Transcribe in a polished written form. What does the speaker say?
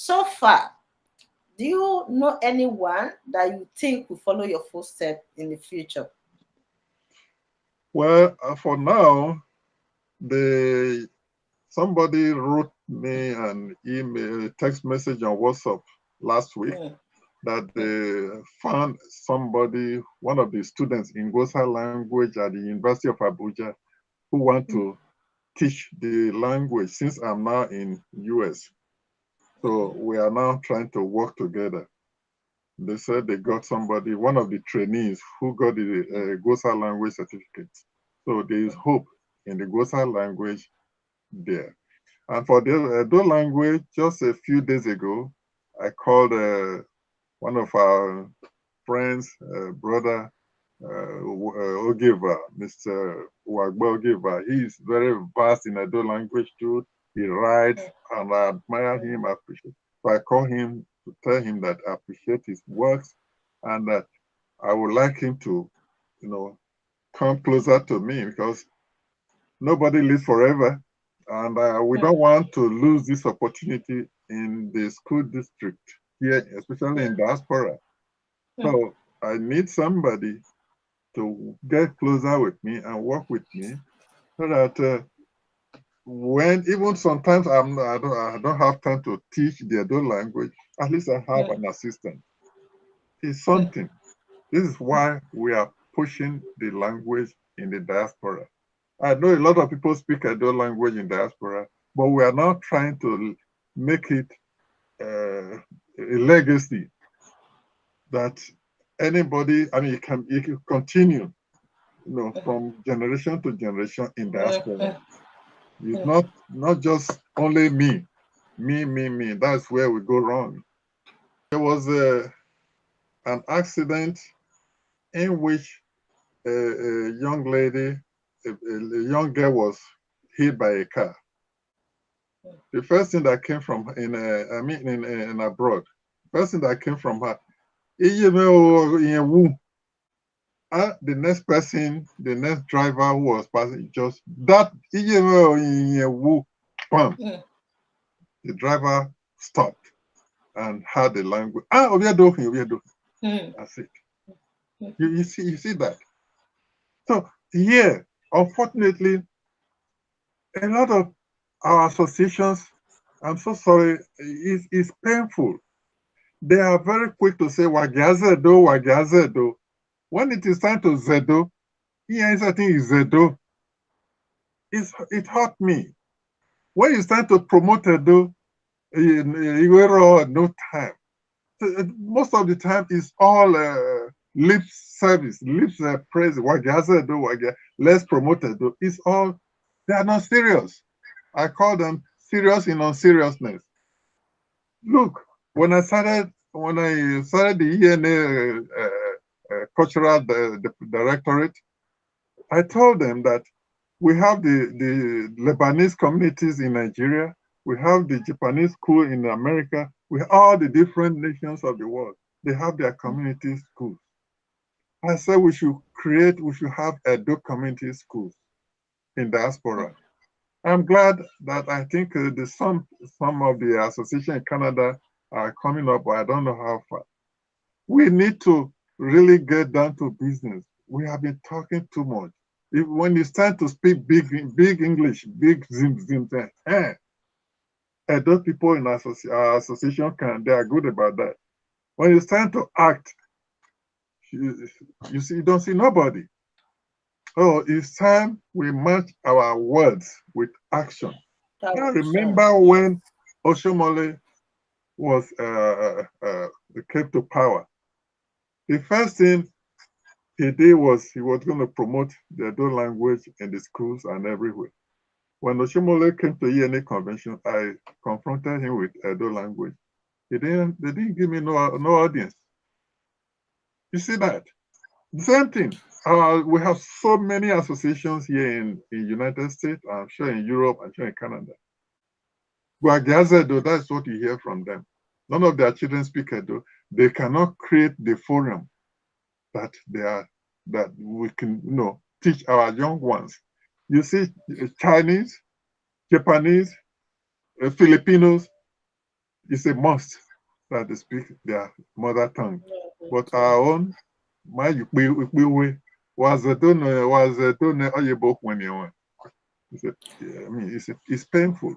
So far, do you know anyone that you think will follow your footsteps in the future? Well, for now, the somebody wrote me an email, text message on WhatsApp last week Mm, that mm, they found somebody, one of the students in Gosa language at the University of Abuja, who want mm, to teach the language since I'm now in US. So we are now trying to work together. They said they got somebody, one of the trainees who got the Gosa language certificate. So there is hope in the Gosa language there. And for the Edo language, just a few days ago, I called one of our friends, brother Ogieva, Mr. Uwagboe Ogieva. He is very vast in Edo language too. He writes, and I admire him, I appreciate. So I call him to tell him that I appreciate his works and that I would like him to, you know, come closer to me because nobody lives forever. And we mm, don't want to lose this opportunity in the school district here, especially in diaspora. mm, So I need somebody to get closer with me and work with me so that when even sometimes I don't have time to teach the other language, at least I have mm, an assistant. It's mm, something. This is why we are pushing the language in the diaspora. I know a lot of people speak Edo language in diaspora, but we are now trying to make it a legacy that anybody, I mean, it can continue, from generation to generation in mm, diaspora. mm, It's mm. not just only me. That's where we go wrong. There was an accident in which a young lady, a young girl was hit by a car. The first thing that came from I mean in abroad, first thing that came from her, "Iye me o, iye wu." The next person, the next driver who was passing, just that "Iye me o, iye wu," bam. Mm, The driver stopped and heard the language. Ah, Obiedo, Obiedo. mm, That's it. mm, You see that. So here, unfortunately, a lot of our associations, I'm so sorry, is painful. They are very quick to say Wagiazedo, Wagiazedo. When it is time to Zedo, here is I think is Zedo. It hurt me. When it's time to promote Edo, you were no time. So, most of the time it's all lip service, lip praise. Wagiazedo, Wagia. Let's promote Edo. It's all, they are not serious. I call them serious in unseriousness. Look, when I started the ENA cultural directorate, I told them that we have the Lebanese communities in Nigeria, we have the Japanese school in America, we have all the different nations of the world. They have their community schools. I said we should have Edo community schools in diaspora. I'm glad that I think some of the association in Canada are coming up, but I don't know how far. We need to really get down to business. We have been talking too much. When it's time to speak big English, big zim, those people in our association they are good about that. When it's time to act, you, you don't see nobody. Oh, it's time we match our words with action. I Action. remember Yes. when Oshomole was came to power. The first thing he did was he was going to promote the Edo language in the schools and everywhere. When Oshomole came to ENA convention, I confronted him with Edo language. They didn't give me no audience. You see that? The same thing. We have so many associations here in United States, I'm sure in Europe, I'm sure in Canada. Guagiazedo, that's what you hear from them. None of their children speak Edo. They cannot create the forum that we can teach our young ones. You see, Chinese, Japanese, Filipinos, it's a must that they speak their mother tongue. But Okay. our own, my you was a donor oyebo when you want. I mean, it's painful.